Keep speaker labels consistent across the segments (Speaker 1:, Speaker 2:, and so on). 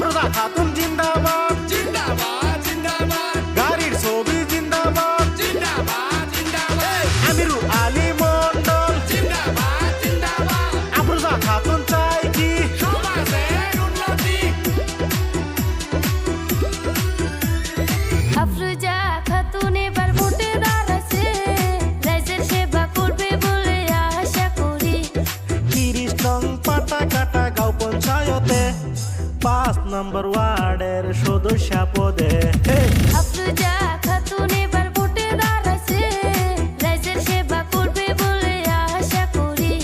Speaker 1: আফরোজা খাতুন জিন্দাবাদ,
Speaker 2: জিন্দাবাদ জিন্দাবাদ
Speaker 1: গাড়ির ছবি জিন্দাবাদ,
Speaker 2: জিন্দাবাদ জিন্দাবাদ
Speaker 1: আমিরু আলী মন্ডল
Speaker 2: জিন্দাবাদ জিন্দাবাদ
Speaker 1: আফরোজা খাতুন চাই কি
Speaker 2: সমাজের উন্নতি
Speaker 3: আফরোজা খাতুন এবার ভোটে দাঁড়াচ্ছে, রাইজের সেবা করবে বলে আশা করি।
Speaker 1: 30 নং পাতাকাটা গাঁও পঞ্চায়েতে 5 নম্বর ওয়ার্ডের সদস্য পদে
Speaker 3: আফরোজা খাতুন এবার ভোটে দাঁড়াচ্ছে, রাইজের সেবা করবে বলে আশা করি।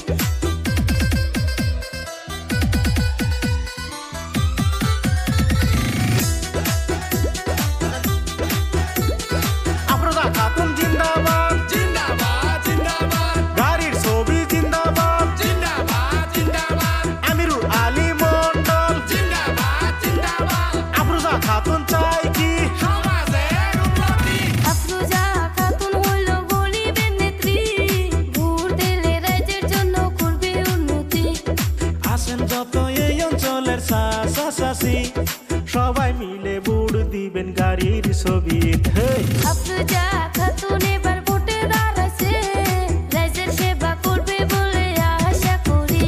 Speaker 1: আফরোজা খাতুন জিন্দাবাদ,
Speaker 2: জিন্দাবাদ জিন্দাবাদ
Speaker 1: গাড়ির ছবি জিন্দাবাদ,
Speaker 2: জিন্দাবাদ জিন্দাবাদ
Speaker 1: আমিরু আলী মন্ডল
Speaker 2: জিন্দাবাদ জিন্দাবাদ
Speaker 1: আফরোজা খাতুন চাই কি
Speaker 2: সমাজের উন্নতি
Speaker 3: আফরোজা খাতুন হইল গরিবের নেত্রী, ভোট দিলে রাইজের জন্য করবে উন্নতি।
Speaker 1: আসেন যত এই অঞ্চলের চাচি সবাই মিলে বুড় দিবেন গাড়ির ছবি
Speaker 3: আফরোজা খাতুন এবার ভোটে দাঁড়াচ্ছে, রাইজের সেবা করবে বলে আশা করি।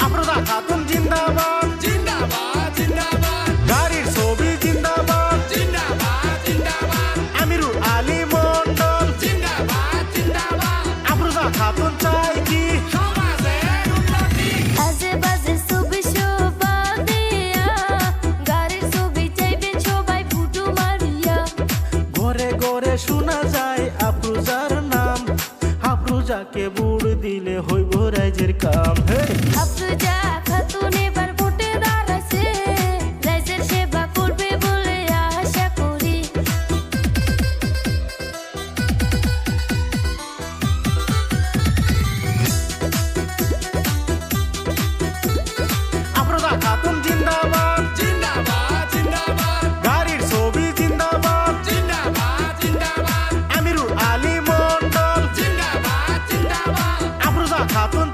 Speaker 1: আফরোজা খাতুন জিন্দাবাদ,
Speaker 2: জিন্দাবাদ জিন্দাবাদ
Speaker 1: গাড়ির ছবি জিন্দাবাদ,
Speaker 2: জিন্দাবাদ জিন্দাবাদ
Speaker 1: আমিরু আলী মন্ডল
Speaker 2: জিন্দাবাদ জিন্দাবাদ
Speaker 1: আফরোজা খাতুন চাই কি
Speaker 2: সমাজের উন্নতি
Speaker 3: আজে বাজে ছবি শোভা দিয়া, গাড়ির ছবি চাইবেন সবাই ফুটো মারিয়া।
Speaker 1: ঘরে ঘরে শোনা যায় আফরোজার নাম, আফরোজাকে বুড় দিলে হইব রাইজের কাম
Speaker 3: আফরোজা খাতুন এবার ভোটে দাঁড়াচ্ছে, রাইজের সেবা করবে বলে আশা করি।
Speaker 1: আফরোজা খাতুন জিন্দাবাদ,
Speaker 2: জিন্দাবাদ জিন্দাবাদ
Speaker 1: গাড়ির ছবি জিন্দাবাদ,
Speaker 2: জিন্দাবাদ জিন্দাবাদ
Speaker 1: আমিরু আলী মন্ডল
Speaker 2: জিন্দাবাদ জিন্দাবাদ
Speaker 1: আফরোজা খাতুন